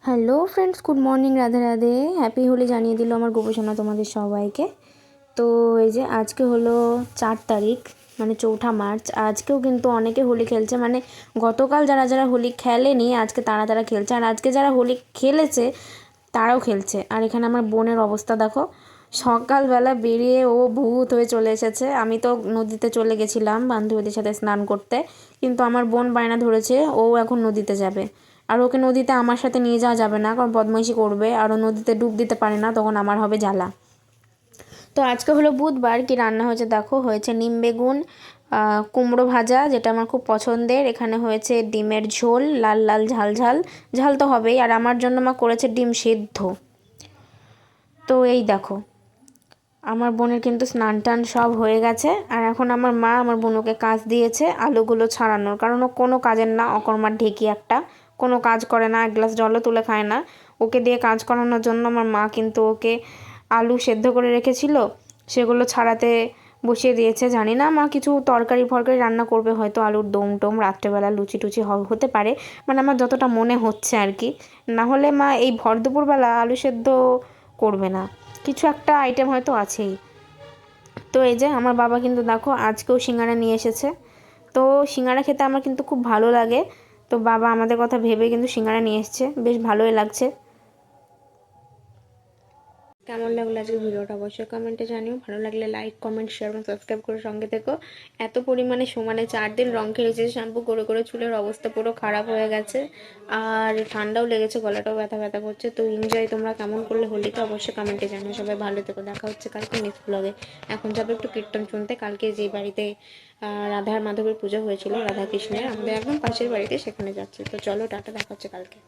Hello friends, good morning, Radhe Radhe. Happy Holi জানিয়ে দিল আমার গোপসোনা তোমাদের সবাইকে। তো এই যে আজকে হলো 4 তারিখ, মানে 4 মার্চ। আজকেও কিন্তু অনেকে হোলি খেলছে, মানে গতকাল যারা যারা হোলি খেলেনি আজকে তারা তারা খেলছে, আর আজকে যারা হোলি খেলেছে তারাও খেলছে। আর এখানে আমার বোনের অবস্থা দেখো, সকালবেলা বেরিয়ে ও ভূত হয়ে চলে এসেছে। আমি তো নদীতে চলে গেছিলাম বান্ধবীদের সাথে স্নান করতে, কিন্তু আমার বোন বায়না ধরেছে ও এখন নদীতে যাবে। আর ওকে নদীতে আমার সাথে নিয়ে যাওয়া যাবে না, কারণ বদমাইশি করবে, আর ও নদীতে ডুব দিতে পারে না, তখন আমার হবে জ্বালা। তো আজকে হলো বুধবার, কি রান্না হয়েছে দেখো। হয়েছে নিম বেগুন, কুমড়ো ভাজা, যেটা আমার খুব পছন্দের। এখানে হয়েছে ডিমের ঝোল, লাল লাল ঝাল ঝাল, ঝাল তো হবেই। আর আমার জন্য মা করেছে ডিম সেদ্ধ। তো এই দেখো, আমার বোনের কিন্তু স্নান টান সব হয়ে গেছে। আর এখন আমার মা আমার বোনকে কাজ দিয়েছে আলুগুলো ছাড়ানোর, কারণ ও কোনো কাজের না, অকর্মার ঢেকি একটা, কোনো কাজ করে না, এক গ্লাস জলও তুলে খায় না। ওকে দিয়ে কাজ করানোর জন্য আমার মা কিন্তু ওকে আলু সেদ্ধ করে রেখেছিল, সেগুলো ছাড়াতে বসিয়ে দিয়েছে। জানি না মা কিছু তরকারি ফরকারি রান্না করবে, হয়তো আলুর দম টম, রাত্রেবেলা লুচি টুচি হতে পারে, মানে আমার যতটা মনে হচ্ছে আর কি। না হলে মা এই ভর দুপুরবেলা আলু সেদ্ধ করবে না, কিছু একটা আইটেম হয়তো আছেই। তো এই যে আমার বাবা কিন্তু দেখো আজকেও সিঙ্গারা নিয়ে এসেছে। তো সিঙ্গারা খেতে আমার কিন্তু খুব ভালো লাগে। তো বাবা আমাদের কথা ভেবে কিন্তু সিঙ্গারা নিয়ে এসেছে, বেশ ভালোই লাগছে। কেমন লাগলো আজকে ভিডিওটা অবশ্যই কমেন্টে জানিও। ভালো লাগলে লাইক কমেন্ট শেয়ার এবং সাবস্ক্রাইব করে সঙ্গে থেকো। এত পরিমাণে সমানে 4 দিন রং খেলেছে, শ্যাম্পু করে করে চুলের অবস্থা পুরো খারাপ হয়ে গেছে, আর ঠান্ডাও লেগেছে, গলাটাও ব্যথা ব্যথা করছে। তো এনজয় তোমরা কেমন করলে হোলিতে অবশ্যই কমেন্টে জানিও। সবাই ভালো থেকো, দেখা হচ্ছে কালকে নেক্সট ব্লগে। এখন যাবে একটু কীর্তন শুনতে, কালকে যে বাড়িতে রাধার মাধবের পুজো হয়েছিল, রাধা কৃষ্ণের, আমাদের একদম পাশের বাড়িতে, সেখানে যাচ্ছি। তো চলো টাটা, দেখা হচ্ছে কালকে।